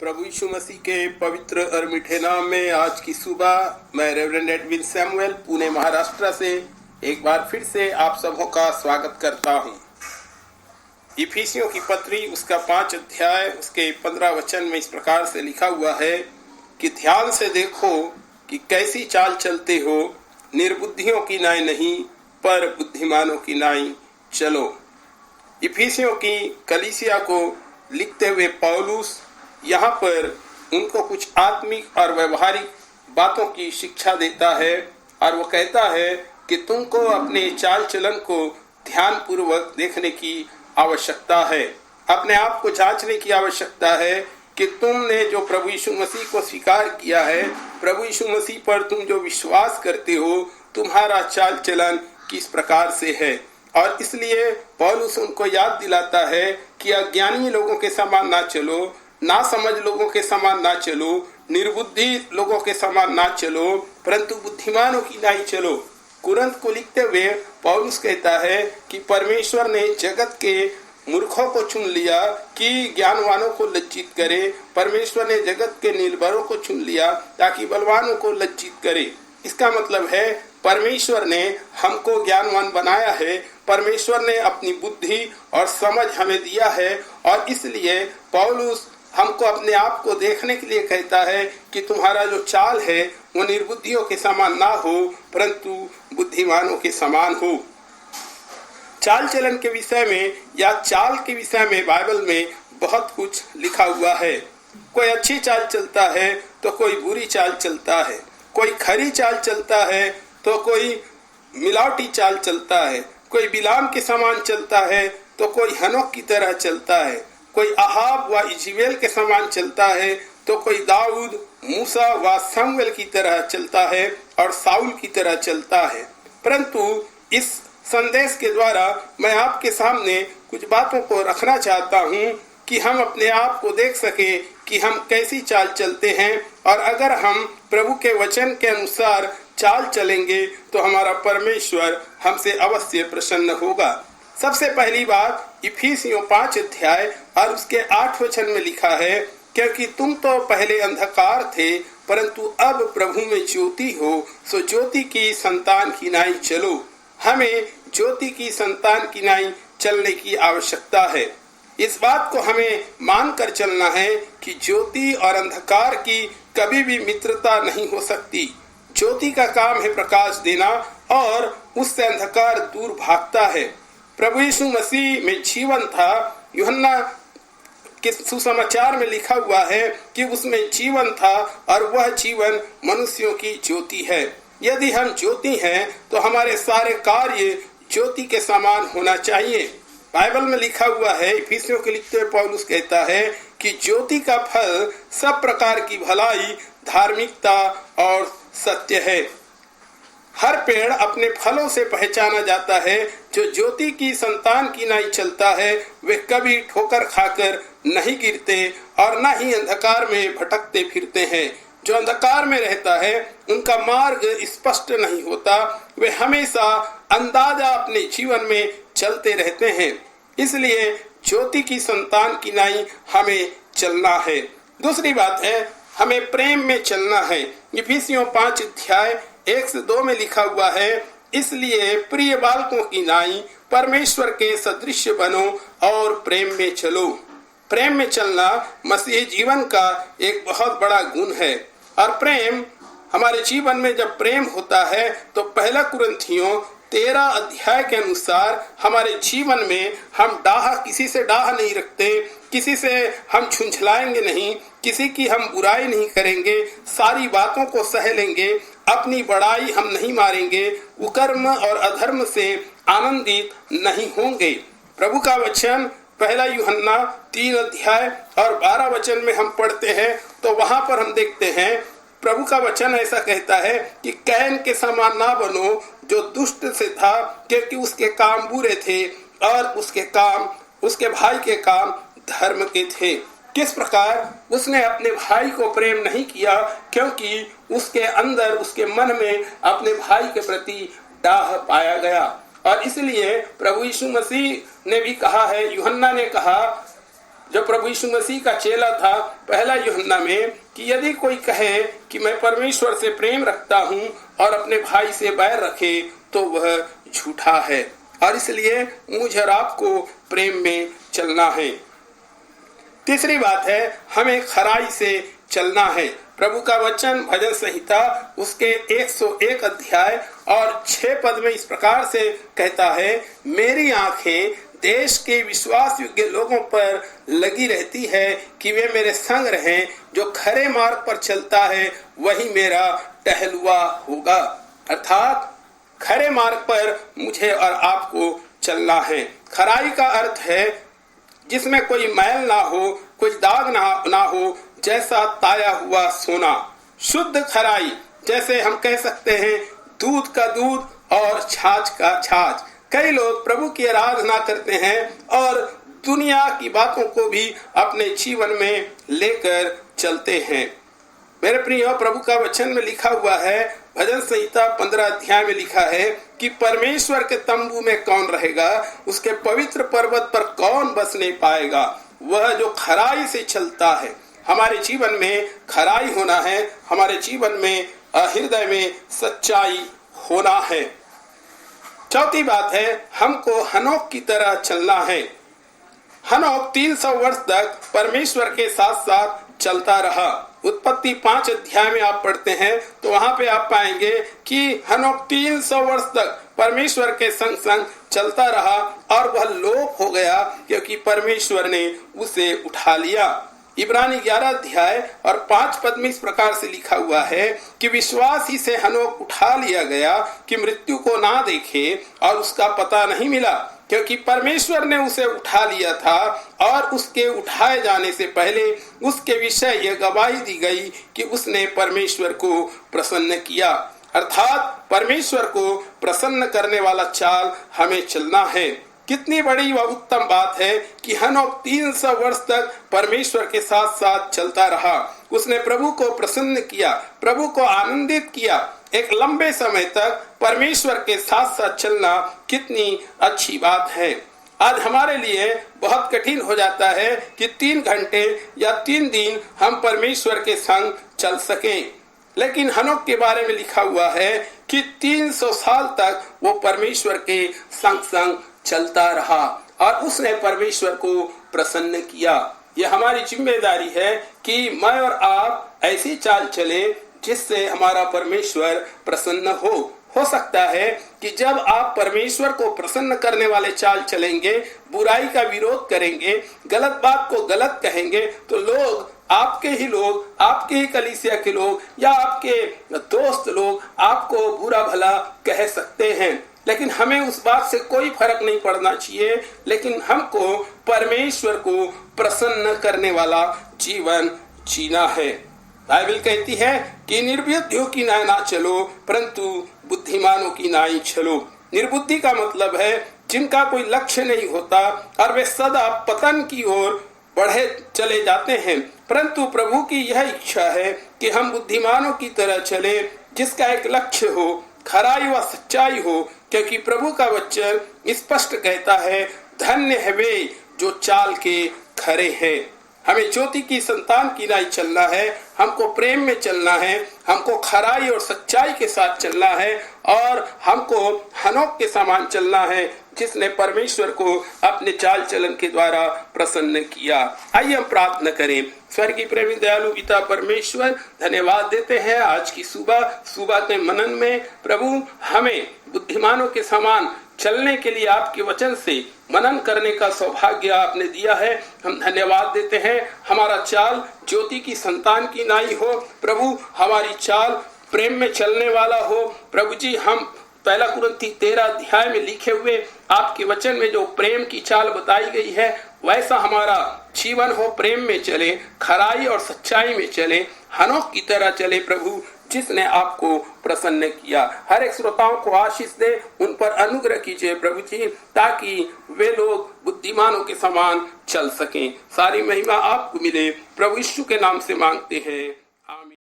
प्रभु यीशु मसीह के पवित्र और मीठे नाम में आज की सुबह मैं reverend Edwin Samuel Pune Maharashtra से एक बार फिर से आप सबों का स्वागत करता हूं। इफिसियों की पत्री उसका 5 अध्याय उसके 15 वचन में इस प्रकार से लिखा हुआ है कि ध्यान से देखो कि कैसी चाल चलते हो, निर्बुद्धियों की नाई नहीं पर बुद्धिमानों की नाई चलो। इफिसियों की कलीसिया को लिखते हुए पौलुस यहाँ पर उनको कुछ आत्मिक और व्यवहारिक बातों की शिक्षा देता है और वो कहता है कि तुमको अपने चाल चलन को ध्यान पूर्वक देखने की आवश्यकता है, अपने आप को जांचने की आवश्यकता है कि तुमने जो प्रभु यीशु मसीह को स्वीकार किया है, प्रभु यीशु मसीह पर तुम जो विश्वास करते हो, तुम्हारा चाल चलन किस प्रकार से है। और इसलिए पौलुस उनको याद दिलाता है कि अज्ञानी लोगों के समान ना चलो, ना समझ लोगों के समान ना चलो, निर्बुद्धि लोगों के समान ना चलो, परंतु बुद्धिमानों की नाई चलो। कुरंथ को लिखते हुए पौलुस कहता है कि परमेश्वर ने जगत के मूर्खों को चुन लिया कि ज्ञानवानों को लज्जित करे। परमेश्वर ने जगत के निर्बलों को चुन लिया ताकि बलवानों को लज्जित करे। इसका मतलब है परमेश्वर ने हमको ज्ञानवान बनाया है, परमेश्वर ने अपनी बुद्धि और समझ हमें दिया है और इसलिए पौलुस हमको अपने आप को देखने के लिए कहता है कि तुम्हारा जो चाल है वो निर्बुद्धियों के समान ना हो परंतु बुद्धिमानों के समान हो। चाल चलन के विषय में या चाल के विषय में बाइबल में बहुत कुछ लिखा हुआ है। कोई अच्छी चाल चलता है तो कोई बुरी चाल चलता है, कोई खरी चाल चलता है तो कोई मिलावटी चाल चलता है, कोई बिलाम के समान चलता है तो कोई हनोक की तरह चलता है, कोई अहाब व इजबेल के समान चलता है तो कोई दाऊद, मूसा व शमूएल की तरह चलता है और साउल की तरह चलता है। परंतु इस संदेश के द्वारा मैं आपके सामने कुछ बातों को रखना चाहता हूँ कि हम अपने आप को देख सके कि हम कैसी चाल चलते हैं और अगर हम प्रभु के वचन के अनुसार चाल चलेंगे तो हमारा परमेश्वर हमसे अवश्य प्रसन्न होगा। सबसे पहली बात इफिसियों 5 अध्याय और उसके 8 वचन में लिखा है, क्योंकि तुम तो पहले अंधकार थे परंतु अब प्रभु में ज्योति हो, सो ज्योति की संतान की नाई चलो। हमें ज्योति की संतान की नाई चलने की आवश्यकता है। इस बात को हमें मानकर चलना है कि ज्योति और अंधकार की कभी भी मित्रता नहीं हो सकती। ज्योति का काम है प्रकाश देना और उससे अंधकार दूर भागता है। प्रभु यीशु मसीह में जीवन था। यूहन्ना के सुसमाचार में लिखा हुआ है कि उसमें जीवन था और वह जीवन मनुष्यों की ज्योति है। यदि हम ज्योति हैं तो हमारे सारे कार्य ज्योति के समान होना चाहिए। बाइबल में लिखा हुआ है, इफिसियों के लिखते हुए पौलुस कहता है कि ज्योति का फल सब प्रकार की भलाई, धार्मिकता और सत्य है। हर पेड़ अपने फलों से पहचाना जाता है। जो ज्योति की संतान की नाई चलता है वे कभी ठोकर खाकर नहीं गिरते और न ही अंधकार में भटकते फिरते हैं। जो अंधकार में रहता है उनका मार्ग स्पष्ट नहीं होता, वे हमेशा अंदाजा अपने जीवन में चलते रहते हैं। इसलिए ज्योति की संतान की नाई हमें चलना है। दूसरी बात है, हमें प्रेम में चलना है। इफिसियों 5 अध्याय 1 से 2 में लिखा हुआ है, इसलिए प्रिय बालकों की नाई परमेश्वर के सदृश बनो और प्रेम में चलो। प्रेम में चलना मसीही जीवन का एक बहुत बड़ा गुण है और प्रेम हमारे जीवन में जब प्रेम होता है तो 1 कुरिन्थियों 13 अध्याय के अनुसार हमारे जीवन में हम किसी से डाह नहीं रखते, किसी से हम झुंझलाएंगे नहीं, किसी की हम बुराई नहीं करेंगे, सारी बातों को सह लेंगे, अपनी बड़ाई हम नहीं मारेंगे, कुकर्म और अधर्म से आनंदित नहीं होंगे। प्रभु का वचन 1 यूहन्ना 3 अध्याय और 12 वचन में हम पढ़ते हैं तो वहां पर हम देखते हैं प्रभु का वचन ऐसा कहता है कि कैन के समान ना बनो जो दुष्ट से था, क्योंकि उसके काम बुरे थे और उसके भाई के काम धर्म के थे। किस प्रकार उसने अपने भाई को प्रेम नहीं किया, क्योंकि उसके अंदर उसके मन में अपने भाई के प्रति डाह पाया गया। और इसलिए प्रभु यीशु मसीह ने भी कहा है, यूहन्ना ने कहा जो प्रभु यीशु मसीह का चेला था पहला यूहन्ना में, कि यदि कोई कहे कि मैं परमेश्वर से प्रेम रखता हूँ और अपने भाई से बैर रखे तो वह झूठा है, और इसलिए मुझे और आपको प्रेम में चलना है। तीसरी बात है, हमें खराई से चलना है। प्रभु का वचन भजन संहिता उसके 101 अध्याय और 6 पद में इस प्रकार से कहता है, मेरी आंखें देश के विश्वास योग्य लोगों पर लगी रहती है कि वे मेरे संग रहें। जो खरे मार्ग पर चलता है वही मेरा टहलुआ होगा। अर्थात खरे मार्ग पर मुझे और आपको चलना है। खराई का अर्थ है जिसमें कोई मैल ना हो, कोई दाग ना हो, जैसा ताया हुआ सोना। शुद्ध खराई, जैसे हम कह सकते हैं दूध का दूध और छाछ का छाछ। कई लोग प्रभु की आराधना करते हैं और दुनिया की बातों को भी अपने जीवन में लेकर चलते हैं। मेरे प्रिय, प्रभु का वचन में लिखा हुआ है, भजन संहिता 15 अध्याय में लिखा है कि परमेश्वर के तंबू में कौन रहेगा, उसके पवित्र पर्वत पर कौन बसने पाएगा। वह जो खराई से चलता है। हमारे जीवन में खराई होना है, हमारे जीवन में हृदय में सच्चाई होना है। चौथी बात है, हमको हनोक की तरह चलना है। हनोक 300 वर्ष तक परमेश्वर के साथ साथ चलता रहा। उत्पत्ति 5 अध्याय में आप पढ़ते हैं तो वहां पे आप पाएंगे कि हनोक 300 वर्ष तक परमेश्वर के संग संग चलता रहा और वह लोप हो गया क्योंकि परमेश्वर ने उसे उठा लिया। इब्रानी 11 अध्याय और 5 पद में इस प्रकार से लिखा हुआ है कि विश्वास ही से हनोक उठा लिया गया कि मृत्यु को ना देखे और उसका पता नहीं मिला, क्योंकि परमेश्वर ने उसे उठा लिया था और उसके उठाए जाने से पहले उसके विषय यह गवाही दी गई कि उसने परमेश्वर को प्रसन्न किया। अर्थात परमेश्वर को प्रसन्न करने वाला चाल हमें चलना है। कितनी बड़ी व उत्तम बात है कि हनोक 300 वर्ष तक परमेश्वर के साथ साथ चलता रहा। उसने प्रभु को प्रसन्न किया, प्रभु को आनंदित किया। एक लंबे समय तक परमेश्वर के साथ साथ चलना कितनी अच्छी बात है। आज हमारे लिए बहुत कठिन हो जाता है कि 3 घंटे या 3 दिन हम परमेश्वर के संग चल सकें, लेकिन हनोक के बारे में लिखा हुआ है कि 300 साल तक वो परमेश्वर के संग संग चलता रहा और उसने परमेश्वर को प्रसन्न किया। यह हमारी जिम्मेदारी है कि मैं और आप ऐसी चाल चले जिससे हमारा परमेश्वर प्रसन्न हो सकता है कि जब आप परमेश्वर को प्रसन्न करने वाले चाल चलेंगे, बुराई का विरोध करेंगे, गलत बात को गलत कहेंगे, तो लोग, आपके ही लोग, आपके ही कलीसिया के लोग या आपके दोस्त लोग आपको बुरा भला कह सकते हैं, लेकिन हमें उस बात से कोई फर्क नहीं पड़ना चाहिए। लेकिन हमको परमेश्वर को प्रसन्न करने वाला जीवन जीना है। बाइबल कहती है कि निर्बुद्धियों की नाई ना चलो परंतु बुद्धिमानों की नाई चलो। निर्बुद्धि का मतलब है जिनका कोई लक्ष्य नहीं होता और वे सदा पतन की ओर बढ़े चले जाते हैं, परंतु प्रभु की यह इच्छा है कि हम बुद्धिमानों की तरह चले जिसका एक लक्ष्य हो, खराई व सच्चाई हो, क्योंकि प्रभु का वचन स्पष्ट कहता है, धन्य है वे जो चाल के खरे हैं। हमें ज्योति की संतान की नाई चलना है, हमको प्रेम में चलना है, हमको खराई और सच्चाई के साथ चलना है और हमको हनोक के समान चलना है जिसने परमेश्वर को अपने चाल चलन के द्वारा प्रसन्न किया। आइए हम प्रार्थना करें। स्वर्गीय प्रेमी दयालु पिता परमेश्वर, धन्यवाद देते हैं आज की सुबह के मनन में प्रभु हमें बुद्धिमानों के समान चलने के लिए आपके वचन से मनन करने का सौभाग्य आपने दिया है। हम धन्यवाद देते हैं। हमारा चाल ज्योति की संतान की नाई हो प्रभु, हमारी चाल प्रेम में चलने वाला हो प्रभु जी। हम 1 कुरिन्थी 13 अध्याय में लिखे हुए आपके वचन में जो प्रेम की चाल बताई गई है वैसा हमारा जीवन हो, प्रेम में चले, खराई और सच्चाई में चले, हनोक की तरह चले प्रभु जिसने आपको प्रसन्न किया। हर एक श्रोताओं को आशीष दे, उन पर अनुग्रह कीजिए प्रभु जी, ताकि वे लोग बुद्धिमानों के समान चल सकें। सारी महिमा आपको मिले, प्रभु यीशु के नाम से मांगते हैं।